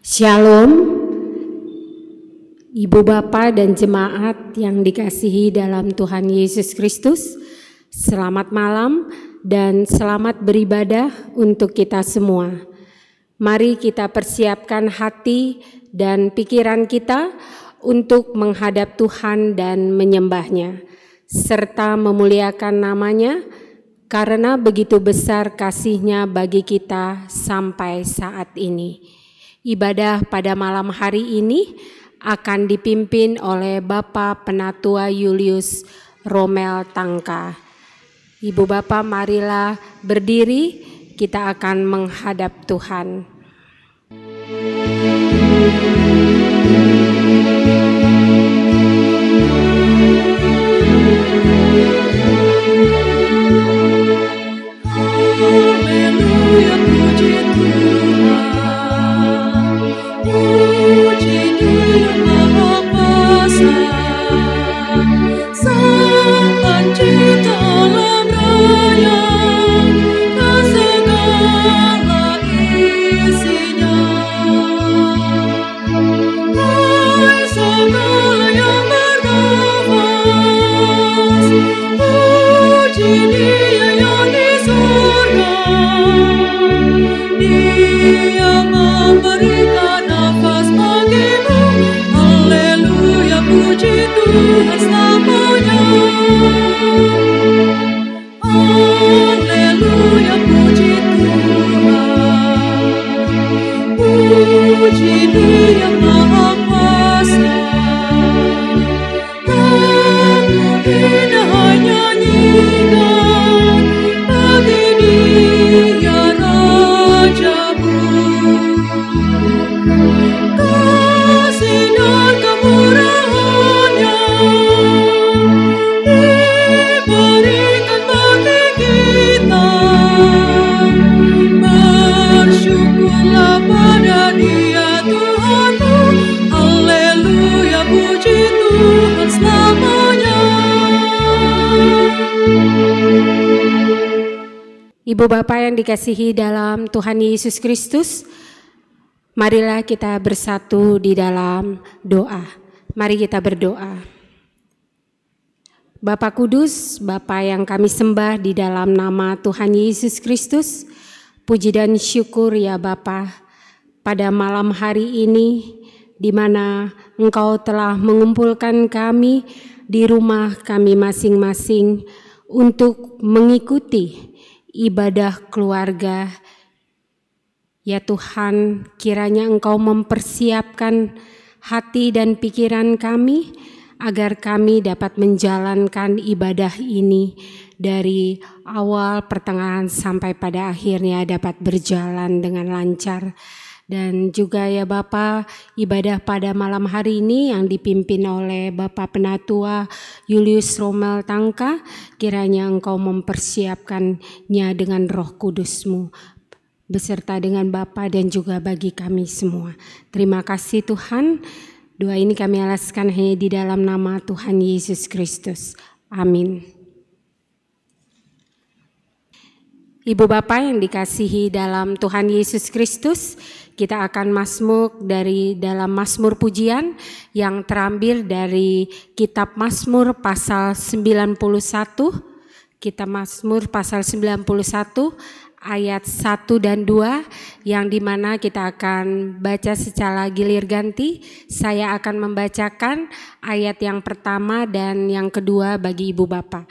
Shalom, Ibu Bapa dan jemaat yang dikasihi dalam Tuhan Yesus Kristus. Selamat malam dan selamat beribadah untuk kita semua. Mari kita persiapkan hati dan pikiran kita untuk menghadap Tuhan dan menyembah-Nya, serta memuliakan nama-Nya, karena begitu besar kasih-Nya bagi kita sampai saat ini. Ibadah pada malam hari ini akan dipimpin oleh Bapak Penatua Julius Romel Tangka. Ibu Bapak, marilah berdiri, kita akan menghadap Tuhan. Haleluya, puji Tuhan. Puji Dia Maha Kuasa, Sang Pencipta alam raya dan segala isinya. Hai segala yang bernafas, puji Dia yang di surga. Dia memberikan nafas bagimu. Haleluya, puji Tuhan selamanya. Haleluya, puji Tuhan. Puji Dia Maha Kuasa. Aku indah nyanyikan bagi Dia Rajamu. Kasih dan kemurahan-Nya diberikan bagi kita. Bersyukurlah pada Dia Tuhanmu. Haleluya, puji Tuhan selamanya. Ibu Bapak yang dikasihi dalam Tuhan Yesus Kristus, marilah kita bersatu di dalam doa. Mari kita berdoa. Bapa Kudus, Bapa yang kami sembah di dalam nama Tuhan Yesus Kristus, puji dan syukur ya Bapa, pada malam hari ini di mana Engkau telah mengumpulkan kami di rumah kami masing-masing untuk mengikuti ibadah keluarga. Ya Tuhan, kiranya Engkau mempersiapkan hati dan pikiran kami agar kami dapat menjalankan ibadah ini dari awal, pertengahan sampai pada akhirnya dapat berjalan dengan lancar. Dan juga ya Bapa, ibadah pada malam hari ini yang dipimpin oleh Bapak Penatua Julius Romel Tangka, kiranya Engkau mempersiapkannya dengan Roh Kudus-Mu, beserta dengan Bapa dan juga bagi kami semua. Terima kasih Tuhan, doa ini kami alaskan hanya di dalam nama Tuhan Yesus Kristus. Amin. Ibu Bapak yang dikasihi dalam Tuhan Yesus Kristus, kita akan masmur dari dalam Mazmur Pujian yang terambil dari Kitab Mazmur pasal 91. Kitab Mazmur pasal 91 ayat 1 dan 2 yang dimana kita akan baca secara gilir ganti. Saya akan membacakan ayat yang pertama dan yang kedua bagi Ibu Bapak.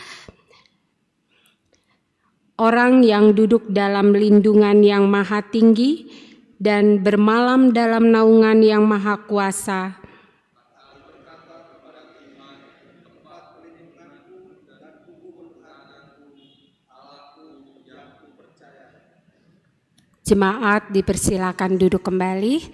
Orang yang duduk dalam lindungan yang maha tinggi dan bermalam dalam naungan yang maha kuasa. Jemaat dipersilakan duduk kembali.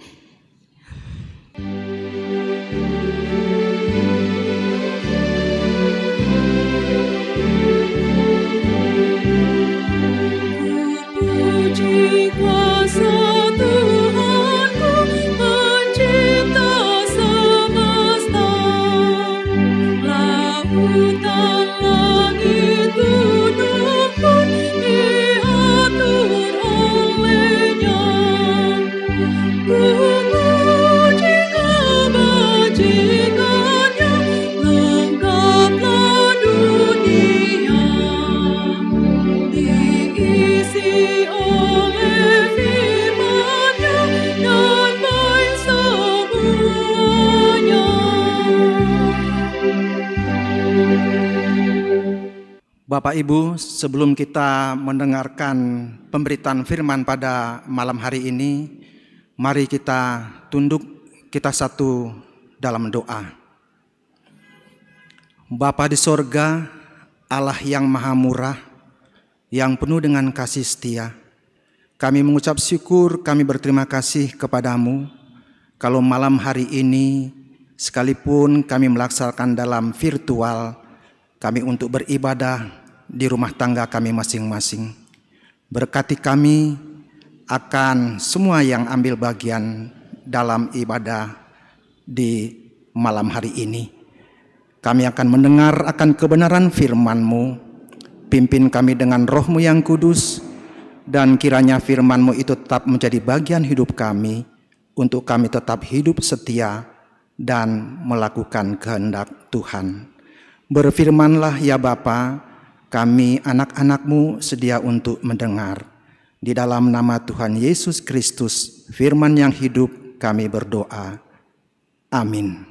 Puji kuasa Tuhanku, pencipta semesta. Lautan, langit, gunung pun diatur oleh-Nya. Ku Bapak Ibu, sebelum kita mendengarkan pemberitaan firman pada malam hari ini, mari kita tunduk, kita satu dalam doa. Bapa di sorga, Allah yang maha murah, yang penuh dengan kasih setia, kami mengucap syukur, kami berterima kasih kepadamu, kalau malam hari ini, sekalipun kami melaksanakan dalam virtual, kami untuk beribadah di rumah tangga kami masing-masing. Berkati kami akan semua yang ambil bagian dalam ibadah di malam hari ini. Kami akan mendengar akan kebenaran firman-Mu. Pimpin kami dengan Roh-Mu yang kudus, dan kiranya firman-Mu itu tetap menjadi bagian hidup kami, untuk kami tetap hidup setia dan melakukan kehendak Tuhan. Berfirmanlah ya Bapa, kami anak-anak-Mu sedia untuk mendengar. Di dalam nama Tuhan Yesus Kristus, firman yang hidup, kami berdoa. Amin.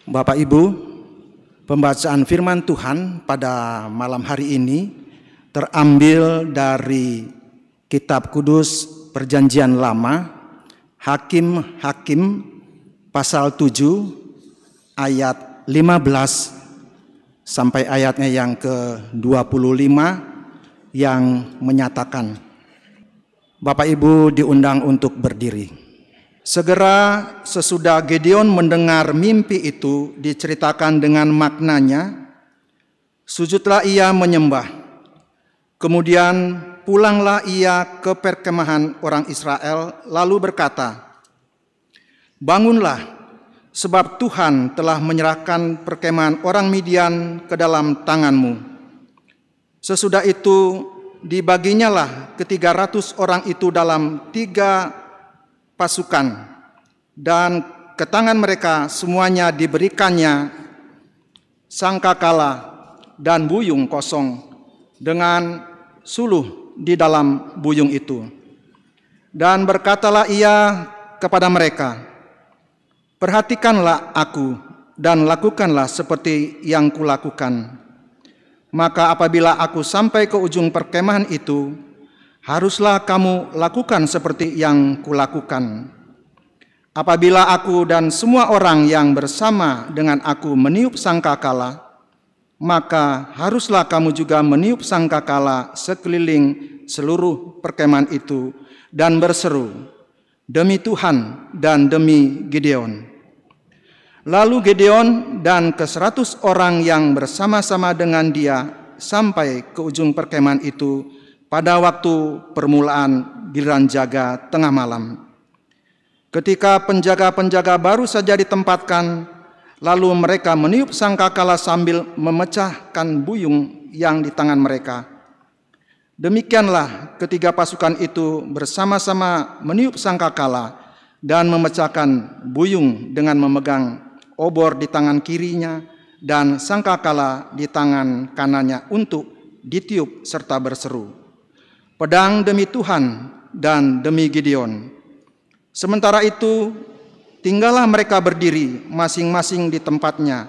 Bapak Ibu, pembacaan firman Tuhan pada malam hari ini terambil dari Kitab Kudus Perjanjian Lama, Hakim-Hakim pasal 7 ayat 15 sampai ayatnya yang ke-25 yang menyatakan, Bapak Ibu diundang untuk berdiri. Segera sesudah Gideon mendengar mimpi itu diceritakan dengan maknanya, sujudlah ia menyembah. Kemudian pulanglah ia ke perkemahan orang Israel lalu berkata, bangunlah, sebab Tuhan telah menyerahkan perkemahan orang Midian ke dalam tanganmu. Sesudah itu dibaginyalah ke-300 orang itu dalam 3 pasukan, dan ke tangan mereka semuanya diberikannya sangkakala dan buyung kosong dengan suluh di dalam buyung itu. Dan berkatalah ia kepada mereka, perhatikanlah aku dan lakukanlah seperti yang kulakukan. Maka apabila aku sampai ke ujung perkemahan itu, haruslah kamu lakukan seperti yang kulakukan. Apabila aku dan semua orang yang bersama dengan aku meniup sangkakala, maka haruslah kamu juga meniup sangkakala sekeliling seluruh perkemahan itu dan berseru, demi Tuhan dan demi Gideon. Lalu Gideon dan ke-100 orang yang bersama-sama dengan dia sampai ke ujung perkemahan itu pada waktu permulaan giliran jaga tengah malam. Ketika penjaga-penjaga baru saja ditempatkan, lalu mereka meniup sangkakala sambil memecahkan buyung yang di tangan mereka. Demikianlah ketiga pasukan itu bersama-sama meniup sangkakala dan memecahkan buyung dengan memegang obor di tangan kirinya dan sangkakala di tangan kanannya untuk ditiup serta berseru, pedang demi Tuhan dan demi Gideon. Sementara itu tinggallah mereka berdiri masing-masing di tempatnya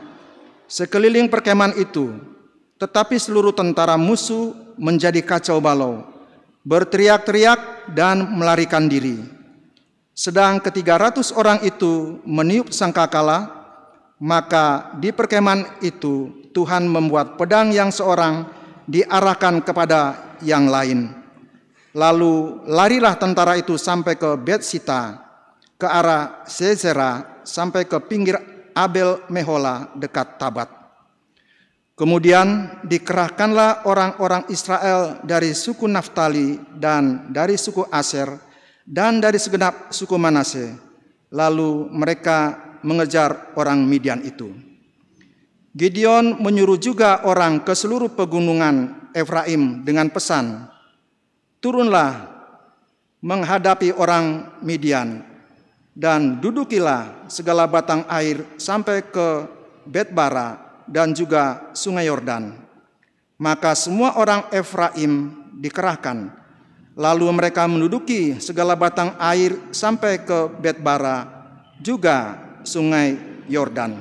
sekeliling perkemahan itu, tetapi seluruh tentara musuh menjadi kacau balau, berteriak-teriak dan melarikan diri. Sedang ke-300 orang itu meniup sangkakala, maka di perkemahan itu Tuhan membuat pedang yang seorang diarahkan kepada yang lain. Lalu larilah tentara itu sampai ke Betsita, ke arah Sisera, sampai ke pinggir Abel Mehola dekat Tabat. Kemudian dikerahkanlah orang-orang Israel dari suku Naftali dan dari suku Aser dan dari segenap suku Manase. Lalu mereka mengejar orang Midian itu. Gideon menyuruh juga orang ke seluruh pegunungan Efraim dengan pesan, turunlah menghadapi orang Midian dan dudukilah segala batang air sampai ke Betbara dan juga sungai Yordan. Maka semua orang Efraim dikerahkan, lalu mereka menduduki segala batang air sampai ke Betbara juga sungai Yordan.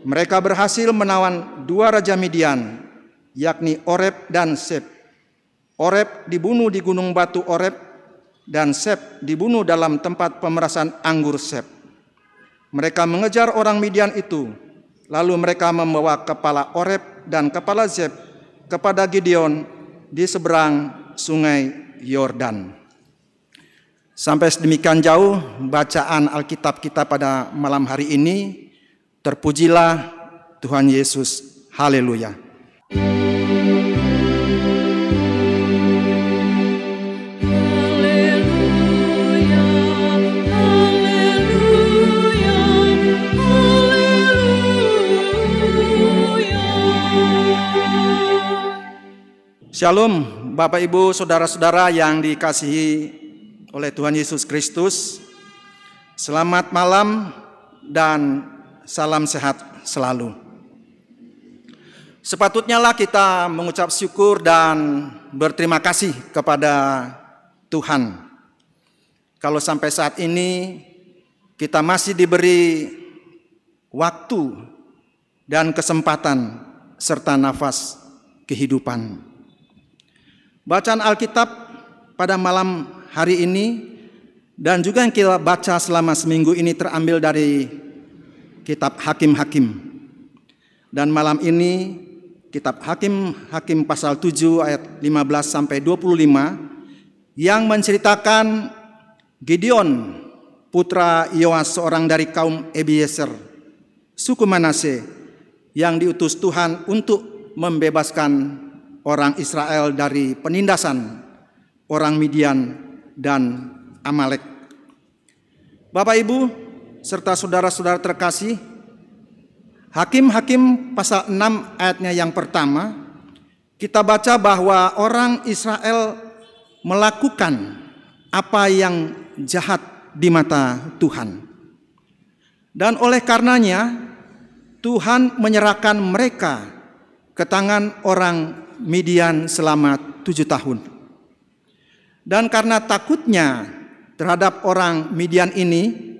mereka berhasil menawan dua raja Midian, yakni Oreb dan Seb. Oreb dibunuh di gunung batu Oreb, dan Seb dibunuh dalam tempat pemerasan anggur Seb. Mereka mengejar orang Midian itu, lalu mereka membawa kepala Oreb dan kepala Seb kepada Gideon di seberang sungai Yordan. Sampai sedemikian jauh bacaan Alkitab kita pada malam hari ini. Terpujilah Tuhan Yesus. Haleluya. Shalom Bapak Ibu Saudara-saudara yang dikasihi oleh Tuhan Yesus Kristus. Selamat malam dan salam sehat selalu. Sepatutnya lah kita mengucap syukur dan berterima kasih kepada Tuhan. Kalau sampai saat ini kita masih diberi waktu dan kesempatan serta nafas kehidupan. Bacaan Alkitab pada malam hari ini dan juga yang kita baca selama seminggu ini terambil dari kitab Hakim-Hakim. Dan malam ini kitab Hakim-Hakim pasal 7 ayat 15 sampai 25 yang menceritakan Gideon putra Yoas, seorang dari kaum Ebiezer, suku Manase, yang diutus Tuhan untuk membebaskan orang Israel dari penindasan orang Midian dan Amalek. Bapak Ibu serta saudara-saudara terkasih, Hakim-Hakim pasal 6 ayatnya yang pertama, kita baca bahwa orang Israel melakukan apa yang jahat di mata Tuhan. Dan oleh karenanya Tuhan menyerahkan mereka ke tangan orang Midian selama 7 tahun. Dan karena takutnya terhadap orang Midian ini,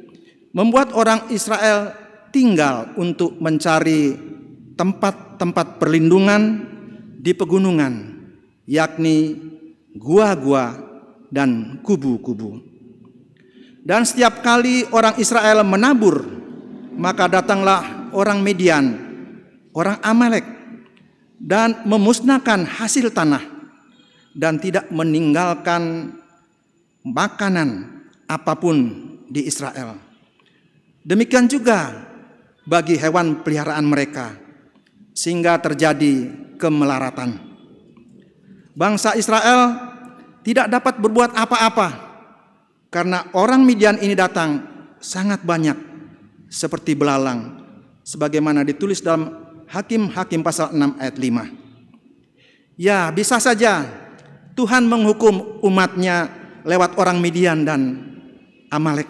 membuat orang Israel tinggal untuk mencari tempat-tempat perlindungan di pegunungan, yakni gua-gua dan kubu-kubu. Dan setiap kali orang Israel menabur, maka datanglah orang Midian, orang Amalek, dan memusnahkan hasil tanah dan tidak meninggalkan makanan apapun di Israel. Demikian juga bagi hewan peliharaan mereka, sehingga terjadi kemelaratan. Bangsa Israel tidak dapat berbuat apa-apa karena orang Midian ini datang sangat banyak seperti belalang, sebagaimana ditulis dalam Hakim-Hakim pasal 6 ayat 5. Ya, bisa saja Tuhan menghukum umatnya lewat orang Midian dan Amalek,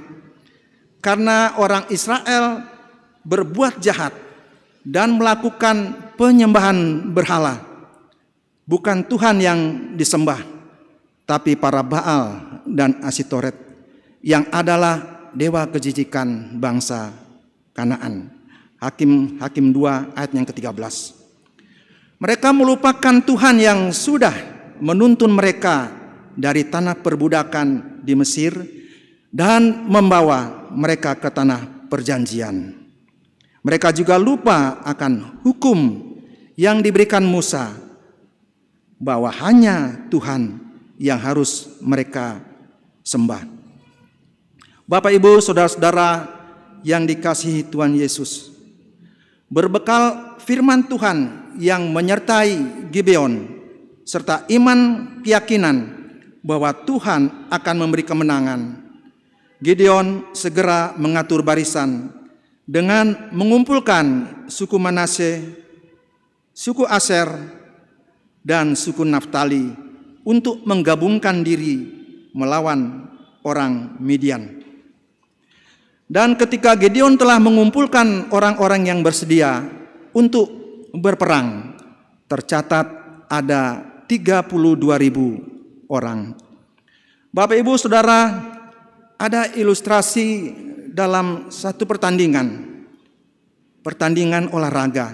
karena orang Israel berbuat jahat dan melakukan penyembahan berhala. Bukan Tuhan yang disembah, tapi para Baal dan Asitoret, yang adalah dewa kejijikan bangsa Kanaan. Hakim 2 ayat yang ke-13. Mereka melupakan Tuhan yang sudah menuntun mereka dari tanah perbudakan di Mesir dan membawa mereka ke tanah perjanjian. Mereka juga lupa akan hukum yang diberikan Musa, bahwa hanya Tuhan yang harus mereka sembah. Bapak Ibu saudara-saudara yang dikasihi Tuhan Yesus, berbekal firman Tuhan yang menyertai Gibeon serta iman keyakinan bahwa Tuhan akan memberi kemenangan, Gideon segera mengatur barisan dengan mengumpulkan suku Manase, suku Aser, dan suku Naftali untuk menggabungkan diri melawan orang Midian. Dan ketika Gideon telah mengumpulkan orang-orang yang bersedia untuk berperang, tercatat ada 32.000 orang. Bapak Ibu Saudara, ada ilustrasi dalam satu pertandingan pertandingan olahraga,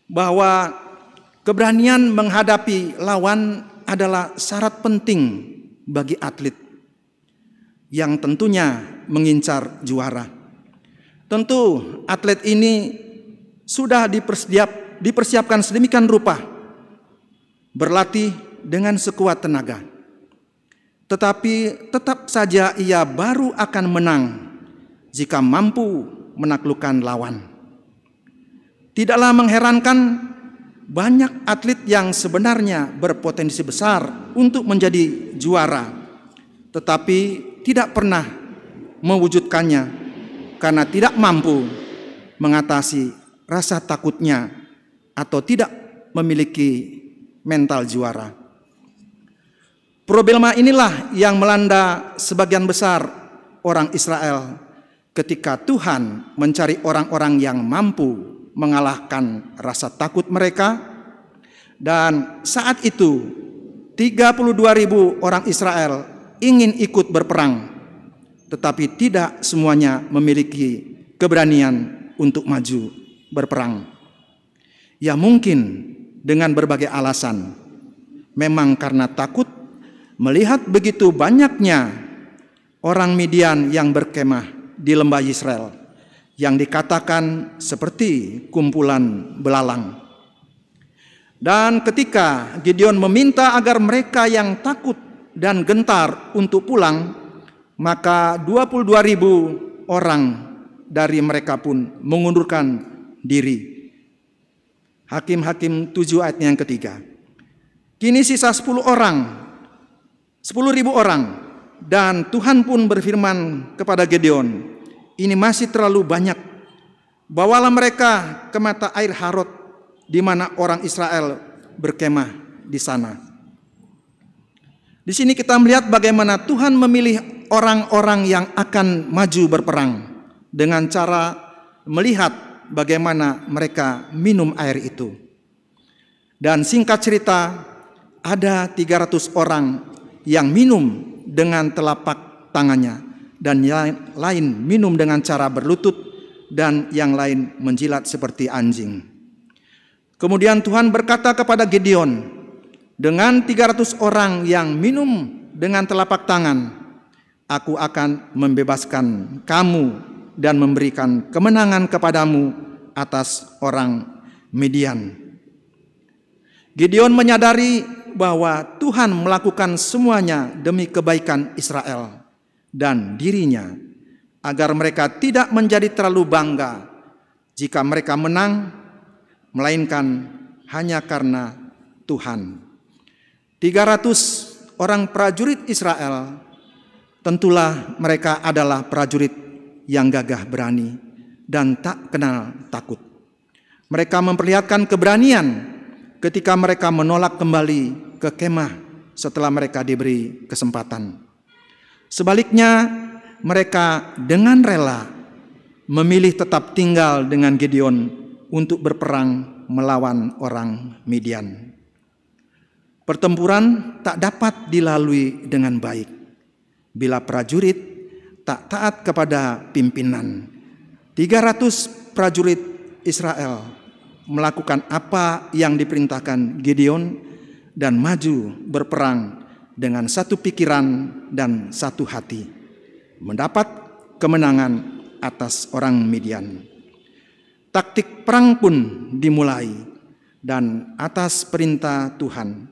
bahwa keberanian menghadapi lawan adalah syarat penting bagi atlet yang tentunya mengincar juara. Tentu atlet ini sudah dipersiapkan sedemikian rupa, berlatih dengan sekuat tenaga. Tetapi tetap saja ia baru akan menang jika mampu menaklukkan lawan. Tidaklah mengherankan banyak atlet yang sebenarnya berpotensi besar untuk menjadi juara, tetapi tidak pernah mewujudkannya karena tidak mampu mengatasi rasa takutnya atau tidak memiliki mental juara. Problema inilah yang melanda sebagian besar orang Israel ketika Tuhan mencari orang-orang yang mampu mengalahkan rasa takut mereka, dan saat itu 32.000 orang Israel ingin ikut berperang, tetapi tidak semuanya memiliki keberanian untuk maju berperang. Ya mungkin dengan berbagai alasan, memang karena takut melihat begitu banyaknya orang Midian yang berkemah di lembah Yisrael, yang dikatakan seperti kumpulan belalang. Dan ketika Gideon meminta agar mereka yang takut dan gentar untuk pulang, maka 22.000 orang dari mereka pun mengundurkan diri. Hakim-Hakim 7 ayat yang ketiga. Kini sisa 10.000 orang, dan Tuhan pun berfirman kepada Gideon, ini masih terlalu banyak. Bawalah mereka ke mata air Harod, di mana orang Israel berkemah di sana. Di sini kita melihat bagaimana Tuhan memilih orang-orang yang akan maju berperang dengan cara melihat bagaimana mereka minum air itu. Dan singkat cerita, ada 300 orang yang minum dengan telapak tangannya, dan yang lain minum dengan cara berlutut, dan yang lain menjilat seperti anjing. Kemudian Tuhan berkata kepada Gideon, dengan 300 orang yang minum dengan telapak tangan, aku akan membebaskan kamu dan memberikan kemenangan kepadamu atas orang Midian. Gideon menyadari bahwa Tuhan melakukan semuanya demi kebaikan Israel dan dirinya, agar mereka tidak menjadi terlalu bangga jika mereka menang, melainkan hanya karena Tuhan. 300 orang prajurit Israel, tentulah mereka adalah prajurit yang gagah berani dan tak kenal takut. Mereka memperlihatkan keberanian ketika mereka menolak kembali ke kemah setelah mereka diberi kesempatan. Sebaliknya, mereka dengan rela memilih tetap tinggal dengan Gideon untuk berperang melawan orang Midian. Pertempuran tak dapat dilalui dengan baik bila prajurit tak taat kepada pimpinan. 300 prajurit Israel melakukan apa yang diperintahkan Gideon dan maju berperang dengan satu pikiran dan satu hati, mendapat kemenangan atas orang Midian. Taktik perang pun dimulai, dan atas perintah Tuhan,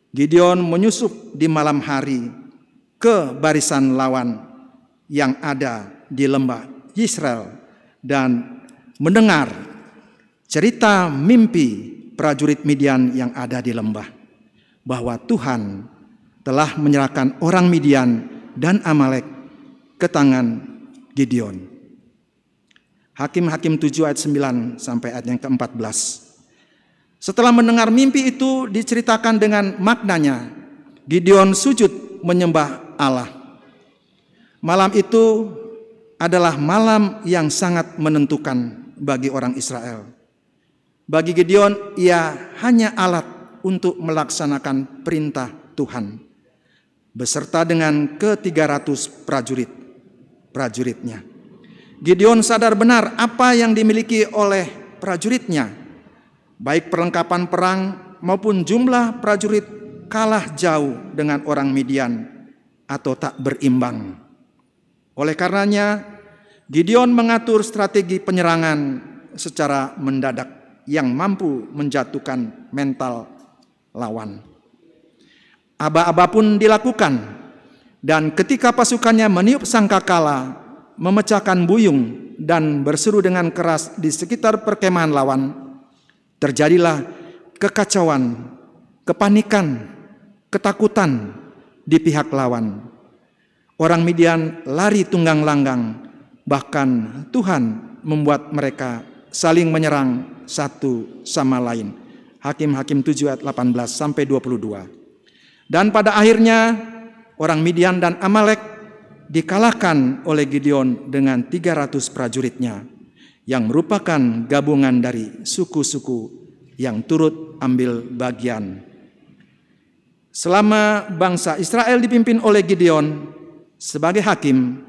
Gideon menyusup di malam hari ke barisan lawan yang ada di lembah Yisrael dan mendengar cerita mimpi prajurit Midian yang ada di lembah, bahwa Tuhan telah menyerahkan orang Midian dan Amalek ke tangan Gideon. Hakim-Hakim 7 ayat 9 sampai ayat yang ke-14. Setelah mendengar mimpi itu diceritakan dengan maknanya, Gideon sujud menyembah Allah. Malam itu adalah malam yang sangat menentukan bagi orang Israel. Bagi Gideon, ia hanya alat untuk melaksanakan perintah Tuhan, beserta dengan ke-300 prajuritnya. Gideon sadar benar apa yang dimiliki oleh prajuritnya, baik perlengkapan perang maupun jumlah prajurit kalah jauh dengan orang Midian atau tak berimbang. Oleh karenanya, Gideon mengatur strategi penyerangan secara mendadak yang mampu menjatuhkan mental lawan. Aba-aba pun dilakukan, dan ketika pasukannya meniup sangkakala, memecahkan buyung dan berseru dengan keras di sekitar perkemahan lawan, terjadilah kekacauan, kepanikan, ketakutan di pihak lawan. Orang Midian lari tunggang langgang, bahkan Tuhan membuat mereka saling menyerang satu sama lain. Hakim-Hakim 7 ayat 18 sampai 22. Dan pada akhirnya orang Midian dan Amalek dikalahkan oleh Gideon dengan 300 prajuritnya yang merupakan gabungan dari suku-suku yang turut ambil bagian. Selama bangsa Israel dipimpin oleh Gideon sebagai hakim,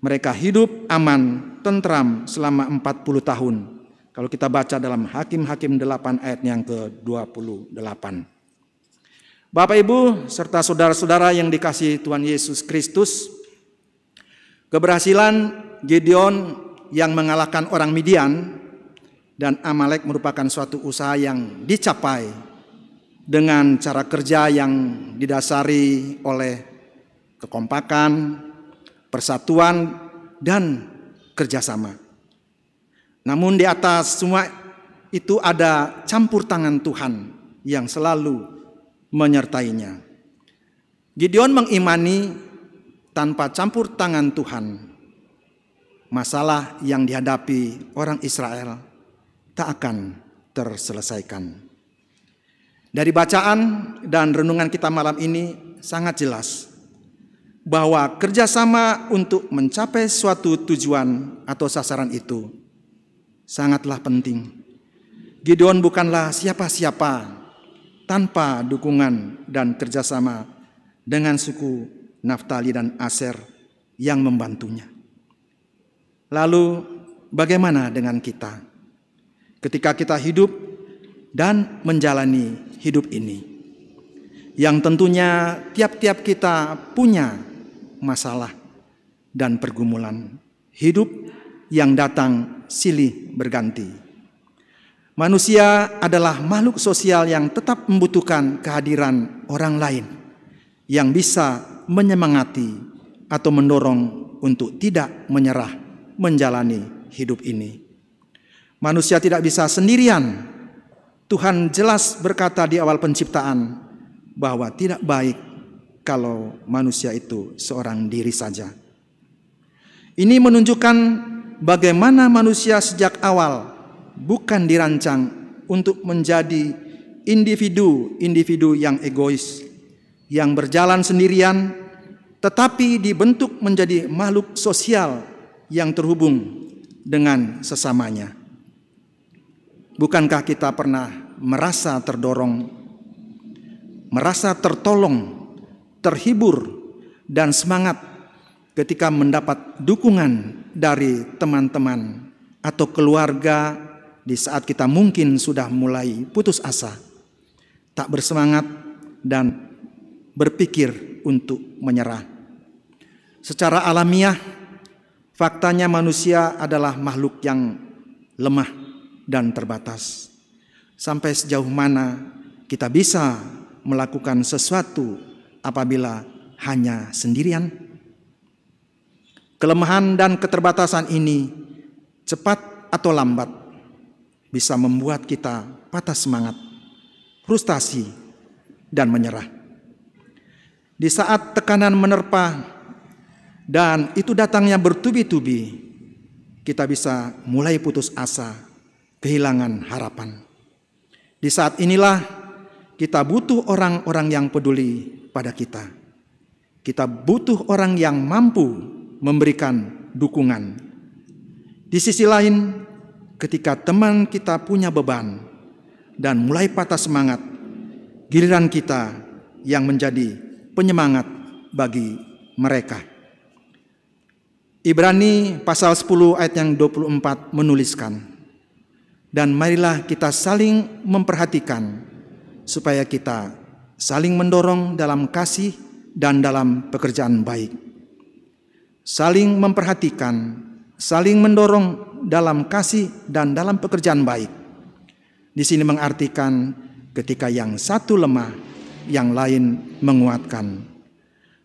mereka hidup aman, tentram selama 40 tahun. Kalau kita baca dalam Hakim-Hakim 8 ayat yang ke-28. Bapak Ibu serta saudara-saudara yang dikasihi Tuhan Yesus Kristus, keberhasilan Gideon yang mengalahkan orang Midian dan Amalek merupakan suatu usaha yang dicapai dengan cara kerja yang didasari oleh kekompakan, persatuan, dan kerjasama. Namun di atas semua itu ada campur tangan Tuhan yang selalu menyertainya. Gideon mengimani tanpa campur tangan Tuhan, masalah yang dihadapi orang Israel tak akan terselesaikan. Dari bacaan dan renungan kita malam ini sangat jelas bahwa kerjasama untuk mencapai suatu tujuan atau sasaran itu sangatlah penting. Gideon bukanlah siapa-siapa tanpa dukungan dan kerjasama dengan suku Naftali dan Aser yang membantunya. Lalu bagaimana dengan kita ketika kita hidup dan menjalani hidup ini, yang tentunya tiap-tiap kita punya masalah dan pergumulan hidup yang datang silih berganti. Manusia adalah makhluk sosial yang tetap membutuhkan kehadiran orang lain yang bisa menyemangati atau mendorong untuk tidak menyerah menjalani hidup ini. Manusia tidak bisa sendirian. Tuhan jelas berkata di awal penciptaan bahwa tidak baik kalau manusia itu seorang diri saja. Ini menunjukkan bagaimana manusia sejak awal bukan dirancang untuk menjadi individu-individu yang egois, yang berjalan sendirian, tetapi dibentuk menjadi makhluk sosial yang terhubung dengan sesamanya. Bukankah kita pernah merasa terdorong, merasa tertolong, terhibur, dan semangat ketika mendapat dukungan dari teman-teman atau keluarga di saat kita mungkin sudah mulai putus asa, tak bersemangat, dan berpikir untuk menyerah? Secara alamiah, faktanya manusia adalah makhluk yang lemah dan terbatas. Sampai sejauh mana kita bisa melakukan sesuatu apabila hanya sendirian? Kelemahan dan keterbatasan ini cepat atau lambat bisa membuat kita patah semangat, frustasi, dan menyerah. Di saat tekanan menerpa dan itu datangnya bertubi-tubi, kita bisa mulai putus asa, kehilangan harapan. Di saat inilah kita butuh orang-orang yang peduli pada kita. Kita butuh orang yang mampu memberikan dukungan. Di sisi lain, ketika teman kita punya beban dan mulai patah semangat, giliran kita yang menjadi penyemangat bagi mereka. Ibrani pasal 10 ayat yang 24 menuliskan, dan marilah kita saling memperhatikan supaya kita saling mendorong dalam kasih dan dalam pekerjaan baik. Saling memperhatikan, saling mendorong dalam kasih dan dalam pekerjaan baik. Di sini mengartikan ketika yang satu lemah, yang lain menguatkan.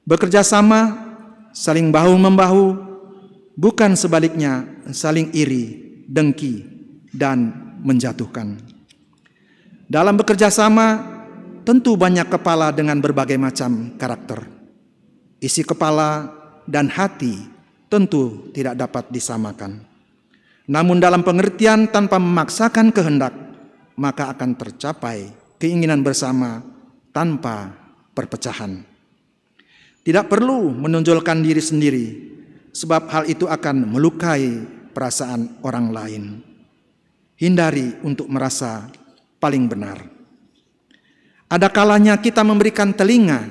Bekerja sama, saling bahu-membahu, bukan sebaliknya saling iri, dengki, dan menjatuhkan. Dalam bekerja sama, tentu banyak kepala dengan berbagai macam karakter. Isi kepala dan hati tentu tidak dapat disamakan. Namun dalam pengertian tanpa memaksakan kehendak, maka akan tercapai keinginan bersama tanpa perpecahan. Tidak perlu menonjolkan diri sendiri, sebab hal itu akan melukai perasaan orang lain. Hindari untuk merasa paling benar. Ada kalanya kita memberikan telinga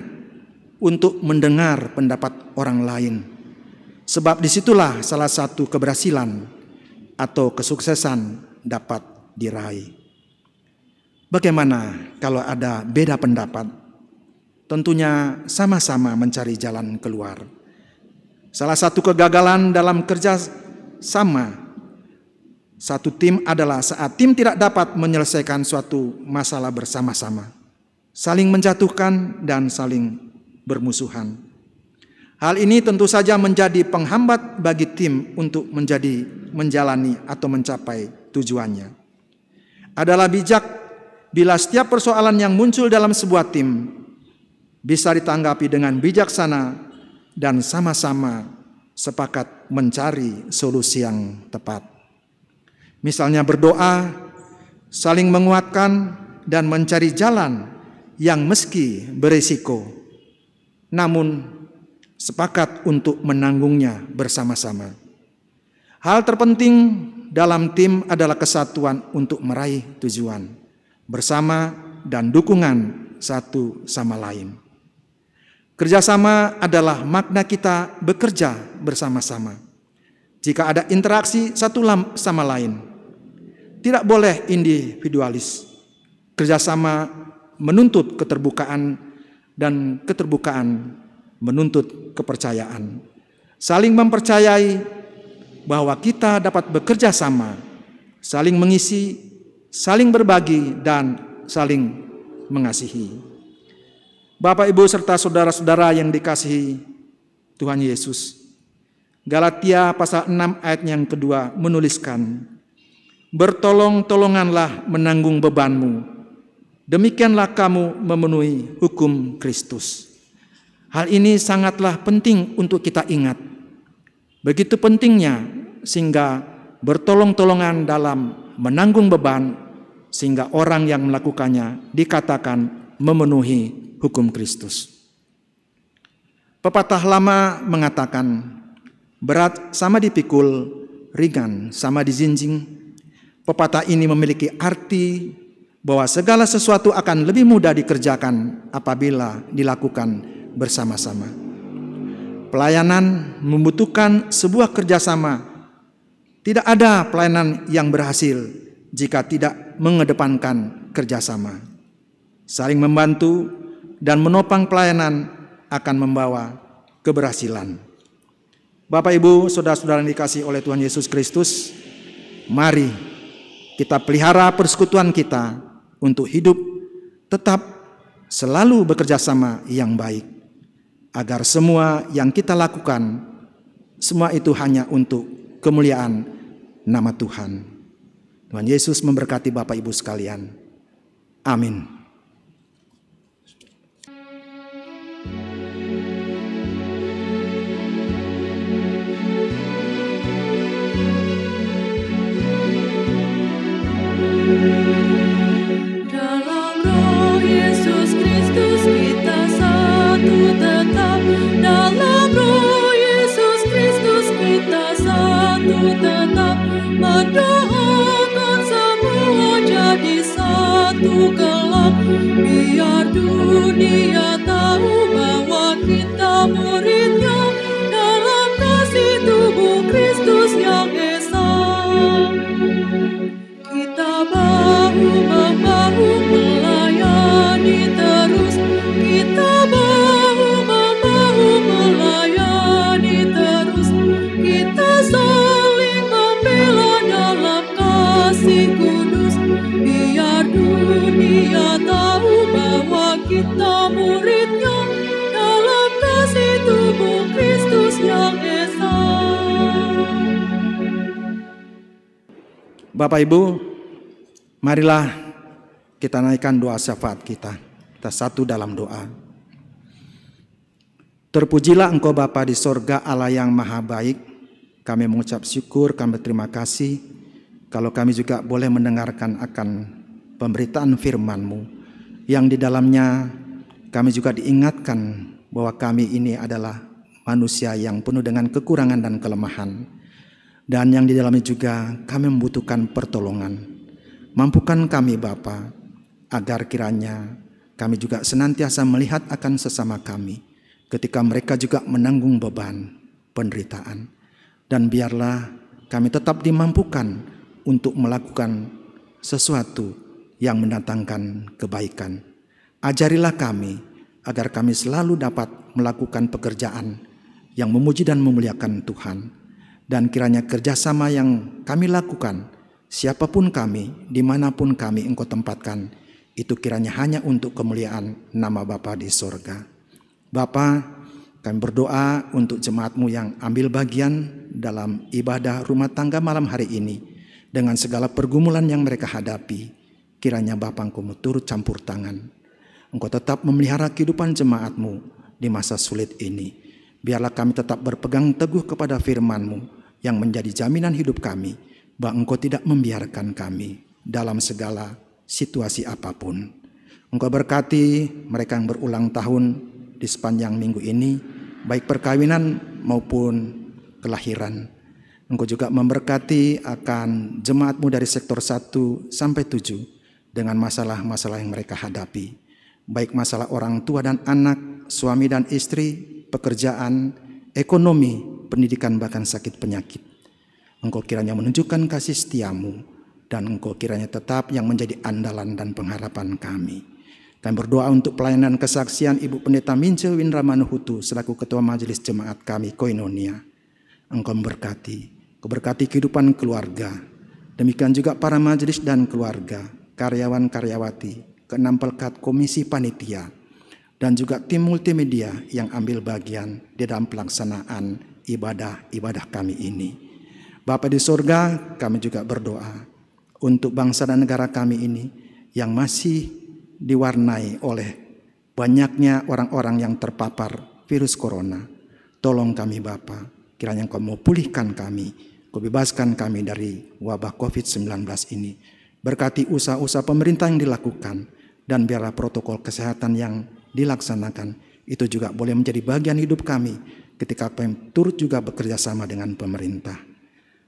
untuk mendengar pendapat orang lain, sebab disitulah salah satu keberhasilan atau kesuksesan dapat diraih. Bagaimana kalau ada beda pendapat? Tentunya sama-sama mencari jalan keluar. Salah satu kegagalan dalam kerja sama satu tim adalah saat tim tidak dapat menyelesaikan suatu masalah bersama-sama, saling menjatuhkan dan saling bermusuhan. Hal ini tentu saja menjadi penghambat bagi tim untuk menjalani atau mencapai tujuannya. Adalah bijak bila setiap persoalan yang muncul dalam sebuah tim bisa ditanggapi dengan bijaksana dan sama-sama sepakat mencari solusi yang tepat. Misalnya berdoa, saling menguatkan dan mencari jalan yang meski berisiko, namun sepakat untuk menanggungnya bersama-sama. Hal terpenting dalam tim adalah kesatuan untuk meraih tujuan bersama dan dukungan satu sama lain. Kerjasama adalah makna kita bekerja bersama-sama. Jika ada interaksi satu sama lain, tidak boleh individualis. Kerjasama menuntut keterbukaan dan keterbukaan menuntut kepercayaan. Saling mempercayai bahwa kita dapat bekerja sama, saling mengisi, saling berbagi, dan saling mengasihi. Bapak, Ibu, serta saudara-saudara yang dikasihi Tuhan Yesus, Galatia pasal 6 ayat yang kedua menuliskan, bertolong-tolonganlah menanggung bebanmu, demikianlah kamu memenuhi hukum Kristus. Hal ini sangatlah penting untuk kita ingat. Begitu pentingnya sehingga bertolong-tolongan dalam menanggung beban, sehingga orang yang melakukannya dikatakan memenuhi hukum Kristus. Pepatah lama mengatakan, berat sama dipikul, ringan sama dijinjing. Pepatah ini memiliki arti bahwa segala sesuatu akan lebih mudah dikerjakan apabila dilakukan bersama-sama. Pelayanan membutuhkan sebuah kerjasama. Tidak ada pelayanan yang berhasil jika tidak mengedepankan kerjasama. Saling membantu dan menopang pelayanan akan membawa keberhasilan. Bapak, Ibu, saudara-saudara yang dikasihi oleh Tuhan Yesus Kristus, mari kita pelihara persekutuan kita untuk hidup tetap selalu bekerja sama yang baik, agar semua yang kita lakukan, semua itu hanya untuk kemuliaan nama Tuhan. Tuhan Yesus memberkati Bapak Ibu sekalian. Amin. Dalam Roh Yesus Kristus kita satu tetap. Dalam Roh Yesus Kristus kita satu tetap. Mendoakan semua jadi satu kelak. Biar dunia tahu bahwa kita muridnya dalam kasih tubuh dunia tahu bahwa kita muridnya dalam kasih tubuh Kristus yang esa. Bapak Ibu, marilah kita naikkan doa syafaat kita. Kita satu dalam doa. Terpujilah Engkau Bapa di sorga, Allah yang maha baik. Kami mengucap syukur, kami berterima kasih kalau kami juga boleh mendengarkan akan pemberitaan firman-Mu yang di dalamnya kami juga diingatkan bahwa kami ini adalah manusia yang penuh dengan kekurangan dan kelemahan, dan yang di dalamnya juga kami membutuhkan pertolongan. Mampukan kami Bapa agar kiranya kami juga senantiasa melihat akan sesama kami ketika mereka juga menanggung beban penderitaan, dan biarlah kami tetap dimampukan untuk melakukan sesuatu yang mendatangkan kebaikan. Ajarilah kami agar kami selalu dapat melakukan pekerjaan yang memuji dan memuliakan Tuhan, dan kiranya kerjasama yang kami lakukan, siapapun kami, dimanapun kami Engkau tempatkan, itu kiranya hanya untuk kemuliaan nama Bapa di sorga. Bapa, kami berdoa untuk jemaat-Mu yang ambil bagian dalam ibadah rumah tangga malam hari ini, dengan segala pergumulan yang mereka hadapi. Kiranya Bapa Engkau turut campur tangan. Engkau tetap memelihara kehidupan jemaat-Mu di masa sulit ini. Biarlah kami tetap berpegang teguh kepada firman-Mu yang menjadi jaminan hidup kami, bahwa Engkau tidak membiarkan kami dalam segala situasi apapun. Engkau berkati mereka yang berulang tahun di sepanjang minggu ini, baik perkawinan maupun kelahiran. Engkau juga memberkati akan jemaat-Mu dari sektor 1 sampai 7 dengan masalah-masalah yang mereka hadapi, baik masalah orang tua dan anak, suami dan istri, pekerjaan, ekonomi, pendidikan, bahkan sakit penyakit. Engkau kiranya menunjukkan kasih setia-Mu, dan Engkau kiranya tetap yang menjadi andalan dan pengharapan kami. Kami berdoa untuk pelayanan kesaksian Ibu Pendeta Mince Windramanuhutu selaku Ketua Majelis Jemaat kami Koinonia. Engkau memberkati, keberkati kehidupan keluarga. Demikian juga para majelis dan keluarga, karyawan-karyawati, ke-6 pelekat komisi panitia, dan juga tim multimedia yang ambil bagian di dalam pelaksanaan ibadah-ibadah kami ini. Bapa di sorga, kami juga berdoa untuk bangsa dan negara kami ini yang masih diwarnai oleh banyaknya orang-orang yang terpapar virus corona. Tolong kami Bapa, kiranya Engkau mau pulihkan kami, Kau bebaskan kami dari wabah COVID-19 ini. Berkati usaha-usaha pemerintah yang dilakukan, dan biarlah protokol kesehatan yang dilaksanakan itu juga boleh menjadi bagian hidup kami ketika kami turut juga bekerja sama dengan pemerintah.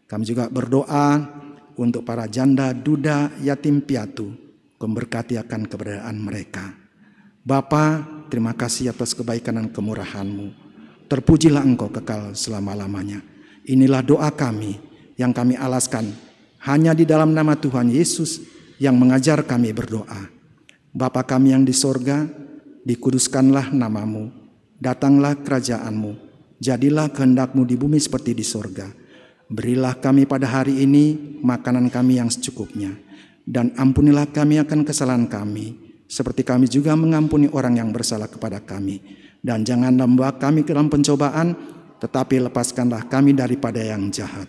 Kami juga berdoa untuk para janda, duda, yatim piatu. Kau memberkati akan keberadaan mereka. Bapa, terima kasih atas kebaikan dan kemurahan-Mu. Terpujilah Engkau kekal selama-lamanya. Inilah doa kami yang kami alaskan hanya di dalam nama Tuhan Yesus yang mengajar kami berdoa. Bapa kami yang di sorga, dikuduskanlah nama-Mu. Datanglah kerajaan-Mu. Jadilah kehendak-Mu di bumi seperti di sorga. Berilah kami pada hari ini makanan kami yang secukupnya. Dan ampunilah kami akan kesalahan kami, seperti kami juga mengampuni orang yang bersalah kepada kami. Dan janganlah membawa kami ke dalam pencobaan, tetapi lepaskanlah kami daripada yang jahat.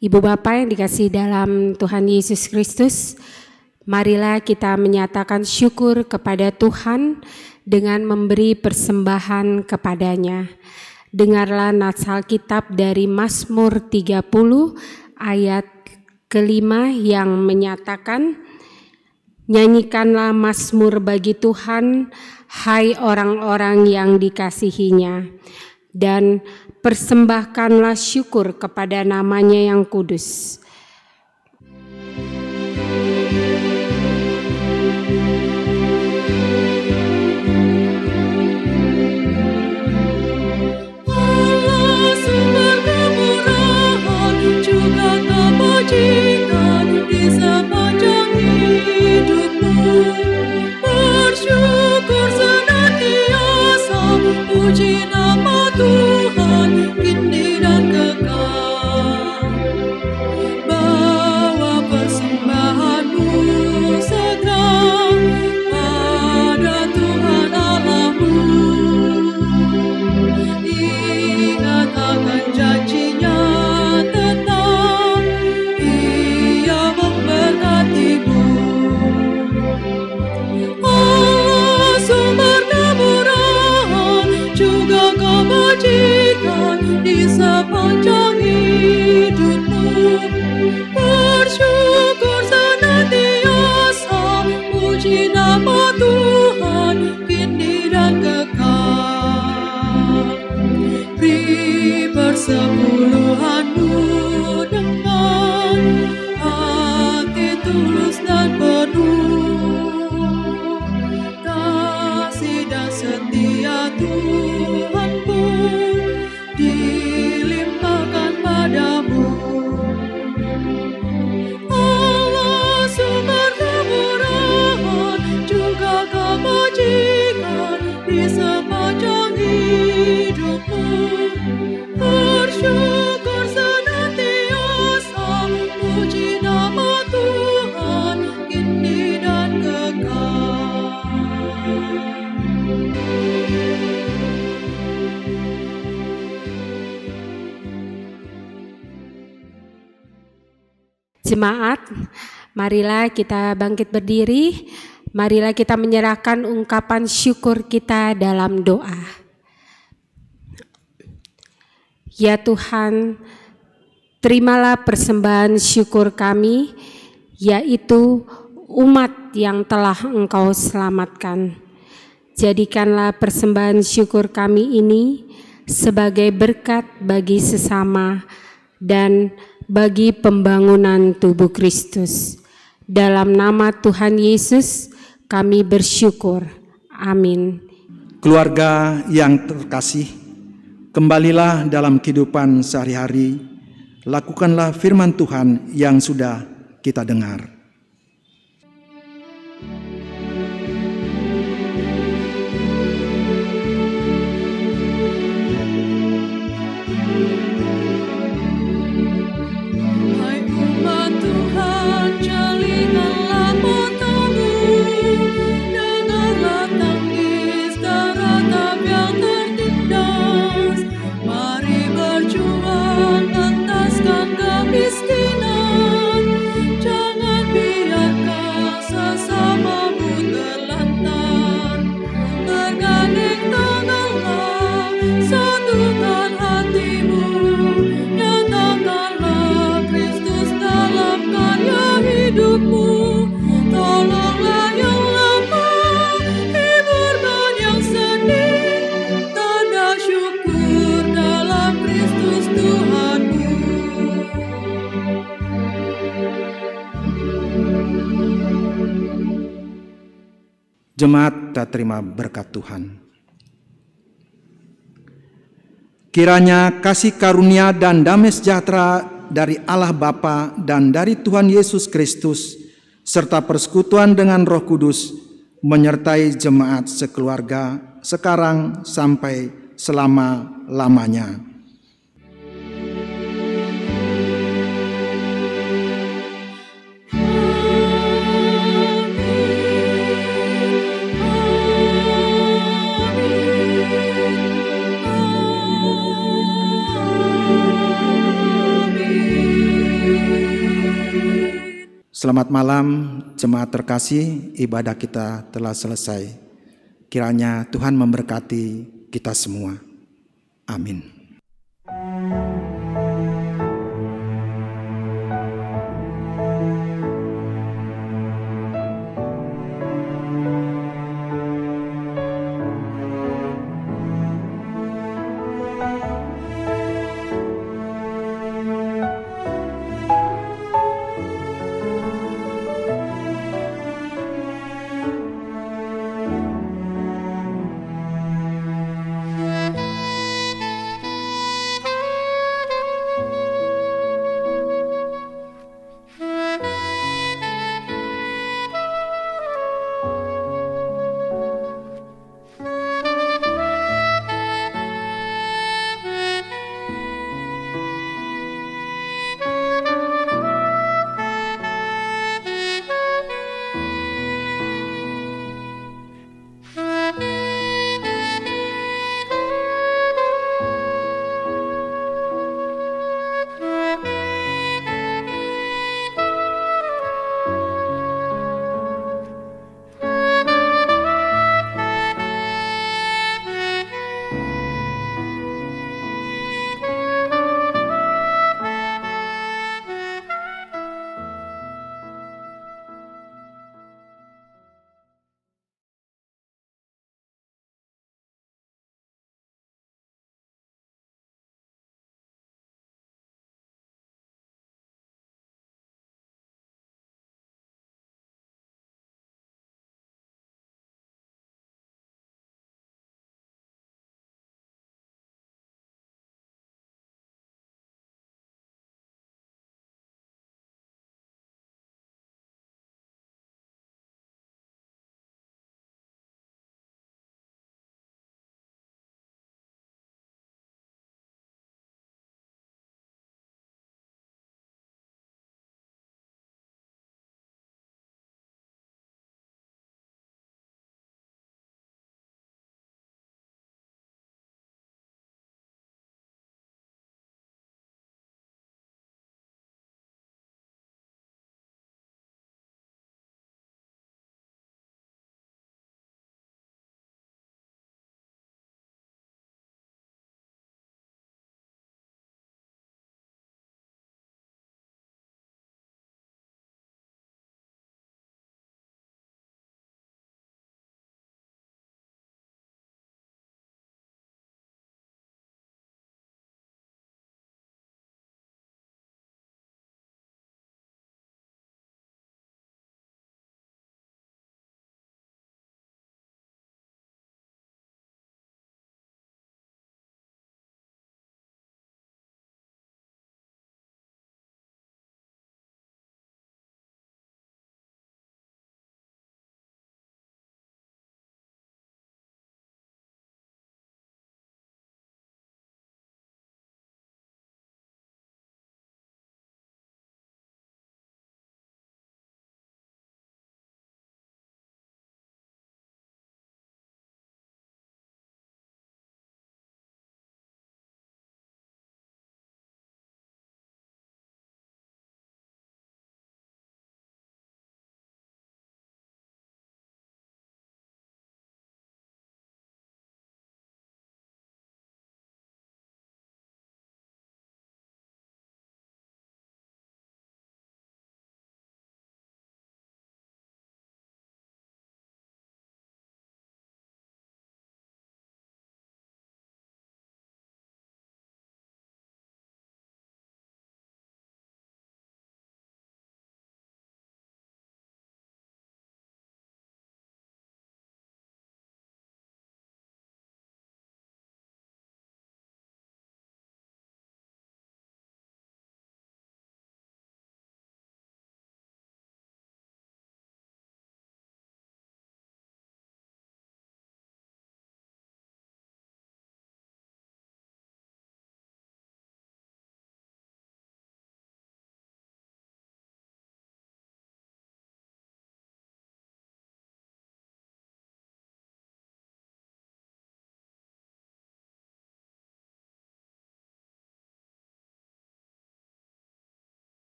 Ibu Bapak yang dikasihi dalam Tuhan Yesus Kristus, marilah kita menyatakan syukur kepada Tuhan dengan memberi persembahan kepadanya. Dengarlah nats Alkitab dari Mazmur 30 ayat kelima yang menyatakan, nyanyikanlah mazmur bagi Tuhan, hai orang-orang yang dikasihinya. dan persembahkanlah syukur kepada nama-Nya yang kudus. Allah sumber kemurahan juga kebajikan di sepanjang hidupmu. Bersyukur senantiasa, puji nama Tuhan kini dan kekal. Bawa persembahanmu segera pada Tuhan Allahmu. Ingat akan janji-Nya tetap, Ia memberkatimu. Allah sumber kemurahan juga kebajikan di sepanjang hidupmu. Bersyukur senantiasa, puji nama Tuhan kini dan kekal. Beri persepuluhanmu dengan hati tulus dan penuh. Kasih dan setia Tuhan pun dilimpahkan padamu. Allah sumber kemurahan juga kebajikan di sepanjang hidupmu. Bersyukur senantiasa, puji nama Tuhan kini dan kekal. Jemaat, marilah kita bangkit berdiri, marilah kita menyerahkan ungkapan syukur kita dalam doa. Ya Tuhan, terimalah persembahan syukur kami, yaitu umat yang telah Engkau selamatkan. Jadikanlah persembahan syukur kami ini sebagai berkat bagi sesama dan bagi pembangunan tubuh Kristus. Dalam nama Tuhan Yesus kami bersyukur. Amin. Keluarga yang terkasih, kembalilah dalam kehidupan sehari-hari, lakukanlah firman Tuhan yang sudah kita dengar. Hai umat Tuhan, jalinilah matamu, dengarlah tangis dan ratap yang tertindas. Mari berjuang entaskan kemiskinan, jangan biarkan sesamamu terlantar. Bergandeng tanganlah, satukan hatimu, nyatakanlah Kristus dalam karya hidupmu. Tolonglah yang lemah, hiburkan yang sedih, tanda syukur dalam Kristus Tuhanmu. Jemaat tak terima berkat Tuhan. Kiranya kasih karunia dan damai sejahtera dari Allah Bapa dan dari Tuhan Yesus Kristus, serta persekutuan dengan Roh Kudus, menyertai jemaat sekeluarga sekarang sampai selama-lamanya. Selamat malam jemaat terkasih, ibadah kita telah selesai. Kiranya Tuhan memberkati kita semua. Amin.